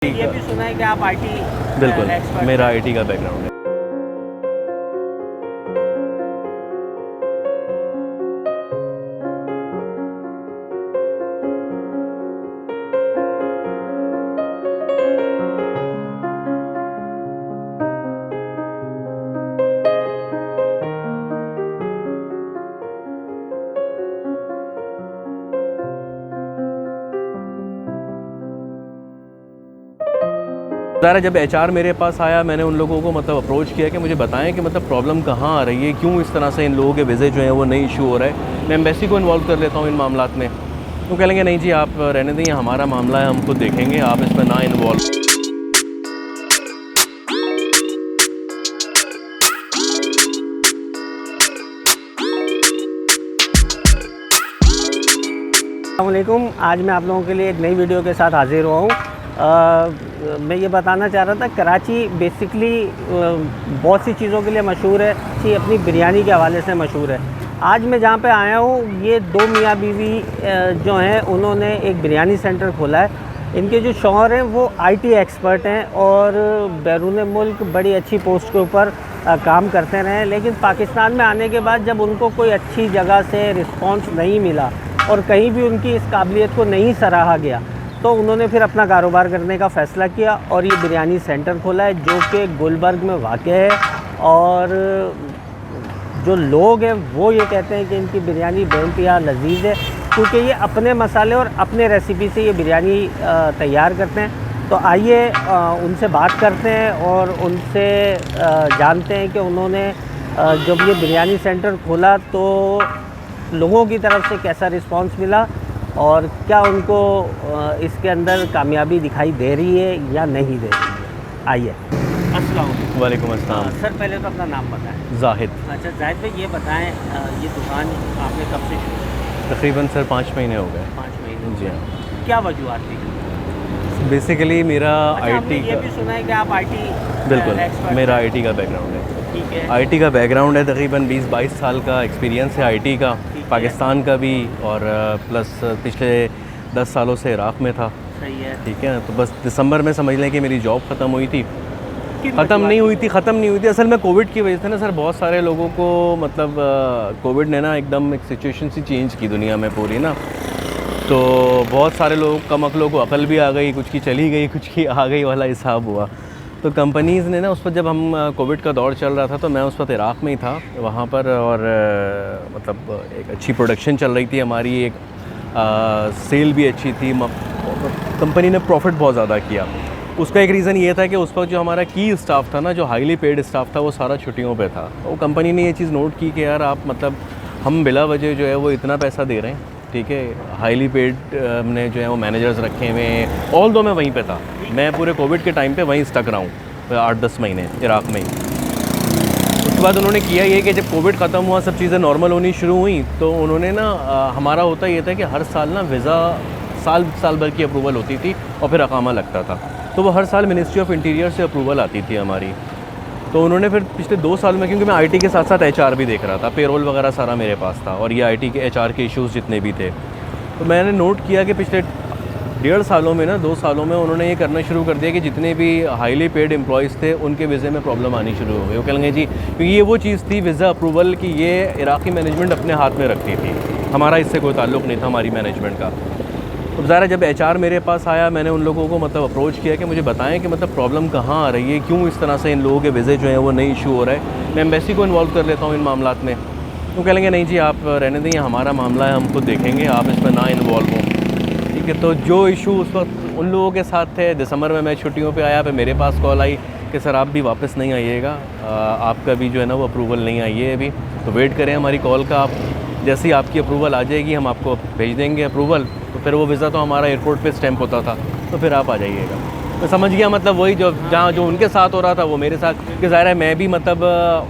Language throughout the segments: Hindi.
ये भी सुना है कि आप आईटी बिल्कुल एक्सपर्ट मेरा आईटी का बैकग्राउंड है। ज़रा जब एचआर मेरे पास आया, मैंने उन लोगों को मतलब अप्रोच किया कि मुझे बताएं कि मतलब प्रॉब्लम कहाँ आ रही है, क्यों इस तरह से इन लोगों के वीज़े जो हैं वो नहीं इशू हो रहा है। मैं एम्बेसी को इन्वॉल्व कर लेता हूँ इन मामलात में। तो कह लेंगे नहीं जी आप रहने दें, हमारा मामला है, हम खुद देखेंगे, आप इसमें ना इन्वॉल्व। अस्सलामुअलैकुम। आज मैं आप लोगों के लिए एक नई वीडियो के साथ हाजिर हुआ हूँ। मैं ये बताना चाह रहा था, कराची बेसिकली बहुत सी चीज़ों के लिए मशहूर है। कराची अपनी बिरयानी के हवाले से मशहूर है। आज मैं जहाँ पे आया हूँ, ये दो मियाँ बीवी जो हैं उन्होंने एक बिरयानी सेंटर खोला है। इनके जो शौहर हैं वो आईटी एक्सपर्ट हैं और बैरून मुल्क बड़ी अच्छी पोस्ट के ऊपर काम करते रहे, लेकिन पाकिस्तान में आने के बाद जब उनको कोई अच्छी जगह से रिस्पॉन्स नहीं मिला और कहीं भी उनकी इस काबिलियत को नहीं सराहा गया, तो उन्होंने फिर अपना कारोबार करने का फ़ैसला किया और ये बिरयानी सेंटर खोला है जो कि गुलबर्ग में वाक़ है। और जो लोग हैं वो ये कहते हैं कि इनकी बिरयानी बेइंतहा लजीज है, क्योंकि ये अपने मसाले और अपने रेसिपी से ये बिरयानी तैयार करते हैं। तो आइए उनसे बात करते हैं और उनसे जानते हैं कि उन्होंने जब ये बिरयानी सेंटर खोला तो लोगों की तरफ से कैसा रिस्पांस मिला और क्या उनको इसके अंदर कामयाबी दिखाई दे रही है या नहीं दे रही है। आइए। अस्सलाम वालेकुम। वालेकुम अस्सलाम। सर पहले तो अपना नाम बताएं। जाहिद। अच्छा जाहिद भाई, ये बताएं ये दुकान आपने कब से शुरू की? तकरीबन सर 5 महीने हो गए। 5 महीने। जी हाँ। क्या वजूहत थी? बेसिकली मेरा अच्छा, हमने आईटी ये का भी सुना है कि आप आईटी बिल्कुल एक्सपर्ट मेरा आईटी का बैकग्राउंड है। ठीक है। आईटी का बैकग्राउंड है, तकरीबन 20-22 साल का एक्सपीरियंस है आईटी का, पाकिस्तान का भी और प्लस पिछले 10 सालों से इराक़ में था। सही है। ठीक है, तो बस दिसंबर में समझ लें कि मेरी जॉब ख़त्म हुई थी। किन ख़त्म वजूहत नहीं हुई थी असल में कोविड की वजह से ना सर। बहुत सारे लोगों को मतलब कोविड ने ना एकदम एक सिचुएशन सी चेंज की दुनिया में पूरी ना। तो बहुत सारे लोग कम अक्लों को अकल भी आ गई, कुछ की चली गई, कुछ की आ गई वाला हिसाब हुआ। तो कंपनीज़ ने ना उस पर, जब हम कोविड का दौर चल रहा था तो मैं उस वक्त इराक़ में ही था वहाँ पर, और मतलब एक अच्छी प्रोडक्शन चल रही थी हमारी, एक सेल भी अच्छी थी, कंपनी ने प्रॉफिट बहुत ज़्यादा किया। उसका एक रीज़न ये था कि उस वक्त जो हमारा की स्टाफ था ना, जो हाईली पेड स्टाफ था, वो सारा छुट्टियों पे था। तो कंपनी ने ये चीज़ नोट की कि यार आप मतलब हम बिला वजह जो है वो इतना पैसा दे रहे हैं, ठीक है, हाईली पेड हमने जो है वो मैनेजर्स रखे हुए हैं। ऑल दो मैं वहीं पे था, मैं पूरे कोविड के टाइम पे वहीं स्टक रहा हूँ 8-10 महीने इराक़ में ही। उसके बाद उन्होंने किया ये कि जब कोविड ख़त्म हुआ, सब चीज़ें नॉर्मल होनी शुरू हुई, तो उन्होंने ना हमारा होता ये था कि हर साल ना वीज़ा साल भर की अप्रूवल होती थी और फिर अकामा लगता था। तो वो हर साल मिनिस्ट्री ऑफ इंटीरियर से अप्रूवल आती थी हमारी। तो उन्होंने फिर पिछले 2 साल में, क्योंकि मैं आईटी के साथ साथ एचआर भी देख रहा था, पेरोल वगैरह सारा मेरे पास था, और ये आईटी के एचआर के इश्यूज़ जितने भी थे, तो मैंने नोट किया कि पिछले 1.5 सालों में ना, 2 सालों में उन्होंने ये करना शुरू कर दिया कि जितने भी हाईली पेड एम्प्लॉयज़ थे उनके वीज़े में प्रॉब्लम आनी शुरू हो गई। वो कहेंगे जी, क्योंकि ये वो चीज़ थी वीज़ा अप्रूवल की, ये इराक़ी मैनेजमेंट अपने हाथ में रखती थी, हमारा इससे कोई ताल्लुक़ नहीं था हमारी मैनेजमेंट का। तो ज़रा जब एचआर मेरे पास आया, मैंने उन लोगों को मतलब अप्रोच किया कि मुझे बताएं कि मतलब प्रॉब्लम कहाँ आ रही है, क्यों इस तरह से इन लोगों के वीज़े जो हैं वो नहीं इशू हो रहा है। मैं एम्बेसी को इन्वॉल्व कर लेता हूँ इन मामलात में। तो कह लेंगे नहीं जी आप रहने दें, हमारा मामला है, हम खुद देखेंगे, आप इसमें ना इन्वॉल्व हों। ठीक है, तो जो इशू उस वक्त उन लोगों के साथ थे, दिसंबर में मैं छुट्टियों पे आया, फिर मेरे पास कॉल आई कि सर आप भी वापस नहीं आइएगा, आपका भी जो है ना वो अप्रूवल नहीं आई है अभी, तो वेट करें हमारी कॉल का। आप जैसे ही आपकी अप्रूवल आ जाएगी हम आपको भेज देंगे अप्रूवल। तो फिर वो वीज़ा तो हमारा एयरपोर्ट पे स्टैंप होता था, तो फिर आप आ जाइएगा। मैं समझ गया, मतलब वही जो जहाँ जो उनके साथ हो रहा था वो मेरे साथ, कि ज़ाहिर है मैं भी मतलब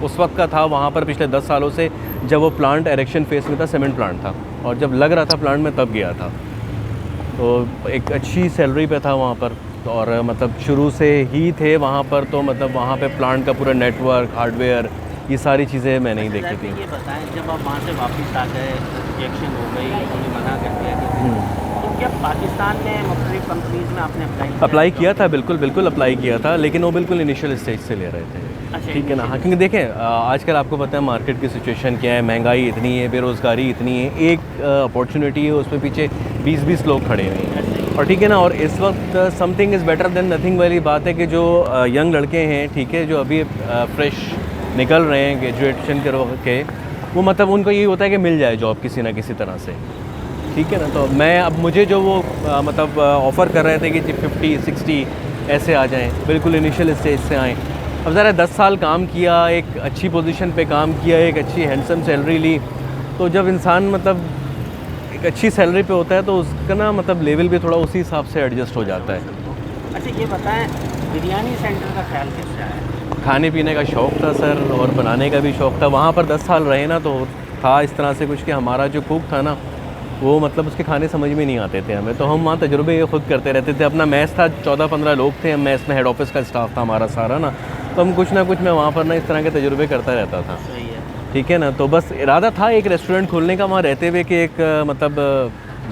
उस वक्त का था वहाँ पर पिछले 10 सालों से, जब वो प्लांट एरेक्शन फेस में था, सीमेंट प्लांट था, और जब लग रहा था प्लांट में तब गया था। तो एक अच्छी सैलरी पे था वहाँ पर, और मतलब शुरू से ही थे वहाँ पर, तो मतलब वहाँ पे प्लांट का पूरा नेटवर्क, हार्डवेयर, ये सारी चीज़ें मैंने ही देखी थी। ये बताएं, जब आप वहाँ से वापस आ गए, रिजेक्शन हो गई, उन्होंने मना कर दिया कि तो क्या पाकिस्तान में मुख्तलिफ कंपनीज में आपने अप्लाई किया था, बिल्कुल बिल्कुल अप्लाई किया था, लेकिन वो बिल्कुल इनिशियल स्टेज से ले रहे थे। अच्छा, ठीक है ना। हाँ, क्योंकि देखें आजकल आपको पता है मार्केट की सिचुएशन क्या है, महंगाई इतनी है, बेरोज़गारी इतनी है, एक अपॉर्चुनिटी है उसमें पीछे 20-20 लोग खड़े हुए हैं। और ठीक है ना, और इस वक्त something is better than nothing वाली बात है कि जो यंग लड़के हैं, ठीक है, जो अभी फ्रेश निकल रहे हैं ग्रेजुएशन के, वो मतलब उनको यही होता है कि मिल जाए जॉब किसी ना किसी तरह से। ठीक है ना। तो मैं अब मुझे जो वो मतलब ऑफ़र कर रहे थे कि 50-60 ऐसे आ जाएं, बिल्कुल इनिशियल स्टेज से आएँ। अब ज़रा 10 साल काम किया, एक अच्छी पोजीशन पे काम किया, एक अच्छी हैंडसम सैलरी ली, तो जब इंसान मतलब एक अच्छी सैलरी पे होता है तो उसका ना मतलब लेवल भी थोड़ा उसी हिसाब से एडजस्ट हो जाता है। अच्छा, ये बताएं बिरयानी सेंटर का ख्याल कैसे आया? खाने पीने का शौक़ था सर, और बनाने का भी शौक़ था। वहाँ पर 10 साल रहे ना, तो था इस तरह से कुछ कि हमारा जो कुक था ना, वो मतलब उसके खाने समझ में नहीं आते थे हमें, तो हम वहाँ तजुर्बे ये खुद करते रहते थे। अपना मैस था, 14-15 लोग थे हम मैस में, हेड ऑफिस का स्टाफ था हमारा सारा ना, तो हम कुछ ना कुछ मैं वहाँ पर ना इस तरह के तजुर्बे करता रहता था। सही है। ठीक है ना। तो बस इरादा था एक रेस्टोरेंट खोलने का वहाँ रहते हुए, कि एक मतलब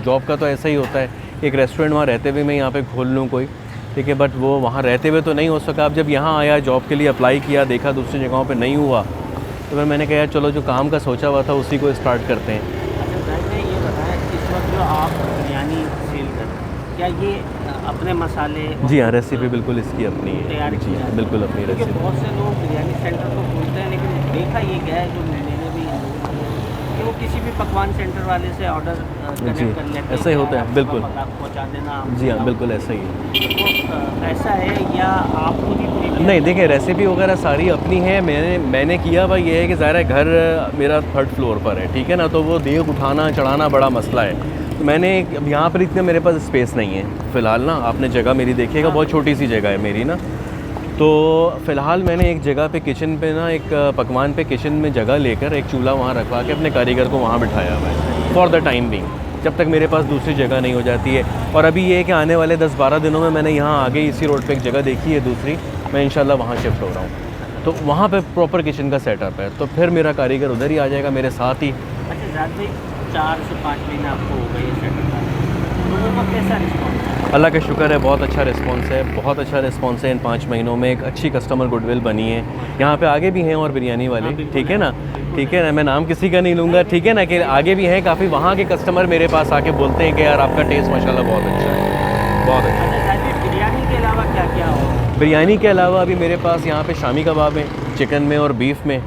जॉब का तो ऐसा ही होता है, एक रेस्टोरेंट वहाँ रहते हुए मैं यहाँ पे खोल लूँ कोई। ठीक है, बट वो वहाँ रहते हुए तो नहीं हो सका। अब जब यहाँ आया, जॉब के लिए अप्लाई किया, देखा दूसरी जगहों पे नहीं हुआ, तो फिर मैंने कहा यार चलो जो काम का सोचा हुआ था उसी को स्टार्ट करते हैं। अच्छा जाहिर है, ये बताएं इस वक्त जो आप बिरयानी सेल कर रहे हैं, क्या ये अपने मसाले? जी हाँ, रेसिपी बिल्कुल इसकी अपनी है। तैयार की जी है? बिल्कुल अपनी क्योंकि रेसिपी। बहुत से लोग बिरयानी सेंटर को खोलते हैं, लेकिन देखा ये गया है जो मैंने भी कि वो किसी भी पकवान सेंटर वाले से ऑर्डर कनेक्ट कर लेते हैं। ऐसा ही होता है, बिल्कुल। पहुँचा देना। जी हाँ, बिल्कुल ऐसा ही है। तो ऐसा है या आप खुद ही नहीं देखिए, रेसिपी वगैरह सारी अपनी है। मैंने किया हुआ ये है कि ज़ाहिर है घर मेरा 3rd फ्लोर पर है, ठीक है ना, तो वो देग उठाना चढ़ाना बड़ा मसला है। तो मैंने अब यहाँ पर इतना मेरे पास स्पेस नहीं है फ़िलहाल ना। आपने जगह मेरी देखिएगा, बहुत छोटी सी जगह है मेरी ना। तो फ़िलहाल मैंने एक जगह पे किचन पे ना, एक पकवान पे किचन में जगह लेकर एक चूल्हा वहाँ रखवा के अपने कारीगर को वहाँ बिठाया हुआ है फॉर द टाइम बिंग, जब तक मेरे पास दूसरी जगह नहीं हो जाती है। और अभी ये है कि आने वाले 10-12 दिनों में मैंने यहाँ आगे इसी रोड पे एक जगह देखी है दूसरी, मैं इंशाल्लाह वहाँ शिफ्ट हो रहा हूँ। तो वहाँ पे प्रॉपर किचन का सेटअप है, तो फिर मेरा कारीगर उधर ही आ जाएगा मेरे साथ ही। अच्छा ज़्यादा 4 से 5 महीने आपको हो गए सेटअप का, लोगों का कैसा रिस्पॉन्स है? अल्लाह का शुक्र है, बहुत अच्छा रिस्पॉन्स है, बहुत अच्छा रिस्पॉन्स है। इन 5 महीनों में एक अच्छी कस्टमर गुडविल बनी है। यहाँ पे आगे भी हैं और बिरयानी वाले, ठीक है ना, ठीक है ना, मैं नाम किसी का नहीं लूँगा, ठीक है ना, कि आगे भी हैं काफ़ी। वहाँ के कस्टमर मेरे पास आके बोलते हैं कि यार आपका टेस्ट माशाल्लाह बहुत अच्छा है, बहुत अच्छा। अच्छा, बिरयानी के अलावा क्या क्या हो? बिरयानी के अलावा अभी मेरे पास यहाँ पे शामी कबाब हैं, चिकन में और बीफ में,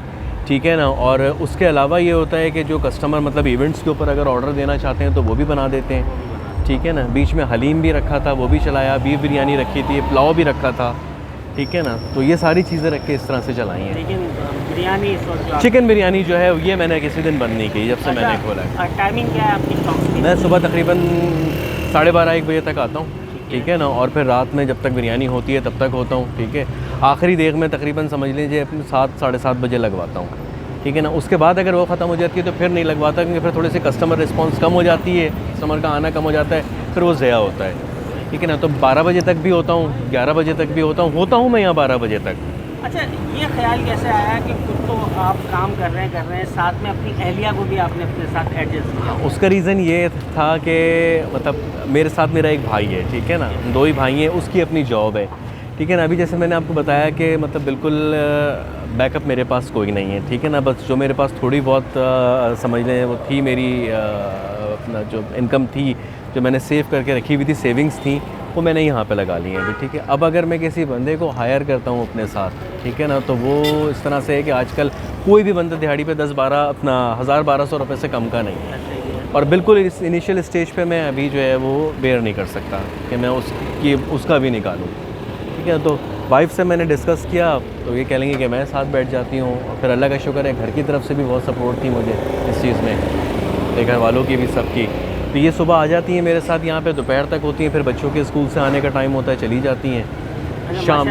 ठीक है ना। और उसके अलावा ये होता है कि जो कस्टमर मतलब इवेंट्स के ऊपर अगर ऑर्डर देना चाहते हैं तो वो भी बना देते हैं, ठीक है ना। बीच में हलीम भी रखा था, वो भी चलाया, बीफ बिरयानी रखी थी, पुलाव भी रखा था, ठीक है ना। तो ये सारी चीज़ें रख के इस तरह से चलाई हैं। लेकिन बिरयानी इस वक्त चिकन बिरयानी जो है ये मैंने किसी दिन बंद नहीं की जब से मैंने खोला है। टाइमिंग क्या है आपकी शॉप की? मैं सुबह तकरीबन 12:30-1 बजे तक आता हूँ, ठीक है ना, और फिर रात में जब तक बिरयानी होती है तब तक होता हूँ, ठीक है। आखिरी देख में तकरीबन समझ लीजिए अपने 7-7:30 बजे लगवाता हूँ, ठीक है ना। उसके बाद अगर वो ख़त्म हो जाती है तो फिर नहीं लगवाता, क्योंकि फिर थोड़ी सी कस्टमर रिस्पांस कम हो जाती है, कस्टमर का आना कम हो जाता है, फिर वो ज़या होता है, ठीक है ना। तो 12 बजे तक भी होता हूँ, 11 बजे तक भी होता हूँ मैं यहाँ 12 बजे तक। अच्छा, ये ख्याल कैसे आया कि खुद तो आप काम कर रहे हैं, साथ में अपनी अहलिया को भी आपने अपने साथ एडजस्ट किया? उसका रीज़न ये था कि मतलब मेरे साथ मेरा एक भाई है, ठीक है ना, 2 ही भाई हैं, उसकी अपनी जॉब है, ठीक है ना। अभी जैसे मैंने आपको बताया कि मतलब बिल्कुल बैकअप मेरे पास कोई नहीं है, ठीक है ना। बस जो मेरे पास थोड़ी बहुत समझ लें वो थी मेरी अपना जो इनकम थी, जो मैंने सेव करके रखी हुई थी, सेविंग्स थी, वो मैंने यहाँ पे लगा ली हैं अभी, ठीक है। अब अगर मैं किसी बंदे को हायर करता हूँ अपने साथ, ठीक है ना, तो वो इस तरह से है कि आजकल कोई भी बंदा दिहाड़ी पे 10-12 अपना 1000-1200 रुपये से कम का नहीं है। और बिल्कुल इस इनिशियल स्टेज पे मैं अभी जो है वो बेयर नहीं कर सकता कि मैं उसका भी निकालूँ, ठीक है। तो वाइफ से मैंने डिस्कस किया, तो ये कह लेंगे कि मैं साथ बैठ जाती हूँ। और फिर अल्लाह का शुक्र है घर की तरफ से भी बहुत सपोर्ट थी मुझे इस चीज़ में, तो घर वालों की भी, सबकी। तो ये सुबह आ जाती हैं मेरे साथ यहाँ पे, दोपहर तक होती हैं, फिर बच्चों के स्कूल से आने का टाइम होता है, चली जाती हैं। शाम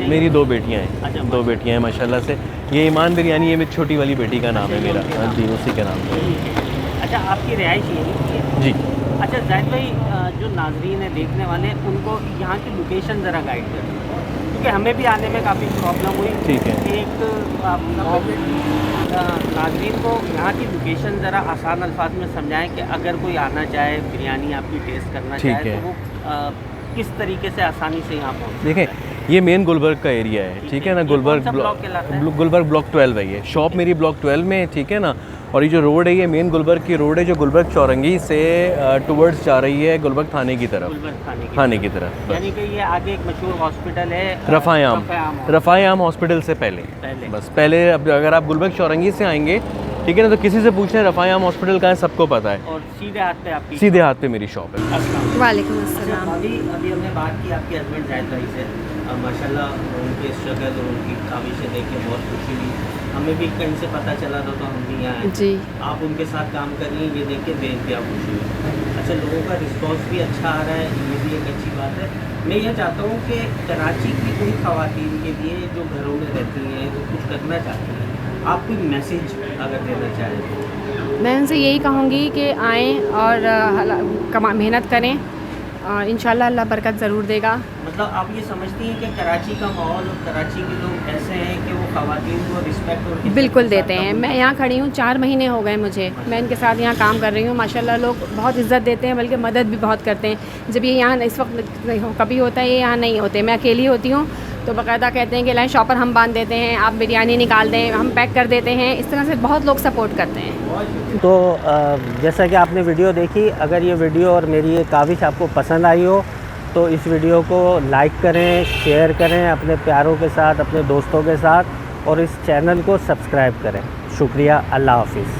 मेरी 2 बेटियाँ हैं, 2 बेटियाँ हैं माशाल्लाह से। ये ईमान बिरयानी है मेरी छोटी वाली बेटी का नाम है मेरा, हाँ जी, उसी के नाम पे। अच्छा, आपकी रिहाइश यही जी। अच्छा जाहिद भाई, जो नाजरीन है देखने वाले, उनको यहाँ की लोकेशन ज़रा गाइड करें। क्योंकि हमें भी आने में काफ़ी प्रॉब्लम हुई। ठीक है। एक नाज़रीन को यहाँ की लोकेशन ज़रा आसान अल्फाज में समझाएं कि अगर कोई आना चाहे, बिरयानी आपकी टेस्ट करना ठीक चाहे, है। तो वो किस तरीके से आसानी से यहाँ पहुँच। देखें, ये मेन गुलबर्ग का एरिया है, ठीक है ना। गुलबर्ग गुलबर्ग ब्लॉक 12 है ये। शॉप मेरी ब्लॉक 12 में है, ठीक है ना। और ये जो रोड है ये मेन गुलबर्ग की रोड है, जो गुलबर्ग चौरंगी से टुवर्ड्स जा रही है गुलबर्ग थाने की तरफ। थाने की तरफ, यानी कि ये आगे एक मशहूर हॉस्पिटल है रफ़ायाम हॉस्पिटल से पहले। बस पहले अब अगर आप गुलबर्ग चौरंगी से आएंगे, ठीक है ना, तो किसी से पूछना है रफ़ायाम हॉस्पिटल कहाँ है, सबको पता है। और सीधे हाथ पे आपकी सीधे हाथ पे मेरी शॉप है। वालेकुम अस्सलाम। अभी हमने बात की आपके हस्बैंड जाहिद भाई से, माशाल्लाह उनके स्ट्रगल और उनकी काविशें देख के बहुत खुशी हुई। हमें भी कहीं से पता चला था तो हम भी यहाँ आए। जी। आप उनके साथ काम कर रही हैं, ये देख के बेहद खुशी हुई। अच्छा, लोगों का रिस्पॉन्स भी अच्छा आ रहा है, ये भी एक अच्छी बात है। मैं ये चाहता हूँ कि कराची की उन ख़वातीन के लिए जो घरों में रहती हैं, वो कुछ करना चाहती हैं, आप कोई मैसेज अगर देना चाहें। मैं उनसे यही कहूँगी कि आएँ और मेहनत करें, इंशाल्लाह अल्लाह बरकत ज़रूर देगा। मतलब आप ये समझती हैं कि कराची का माहौल और कराची के लोग ऐसे हैं कि वो ख़वातीन को रिस्पेक्ट और बिल्कुल देते हैं। मैं यहाँ खड़ी हूँ, 4 महीने हो गए मुझे, मैं इनके साथ यहाँ काम कर रही हूँ। माशाल्लाह लोग बहुत इज़्ज़त देते हैं, बल्कि मदद भी बहुत करते हैं। जब ये यहाँ इस वक्त कभी होता है, ये यहाँ नहीं होते, मैं अकेली होती हूँ, तो बाकायदा कहते हैं कि लाइन शॉपर हम बांध देते हैं, आप बिरयानी निकाल दें, हम पैक कर देते हैं। इस तरह से बहुत लोग सपोर्ट करते हैं। तो जैसा कि आपने वीडियो देखी, अगर ये वीडियो और मेरी ये काविश आपको पसंद आई हो तो इस वीडियो को लाइक करें, शेयर करें अपने प्यारों के साथ, अपने दोस्तों के साथ, और इस चैनल को सब्सक्राइब करें। शुक्रिया। अल्लाह हाफिज़।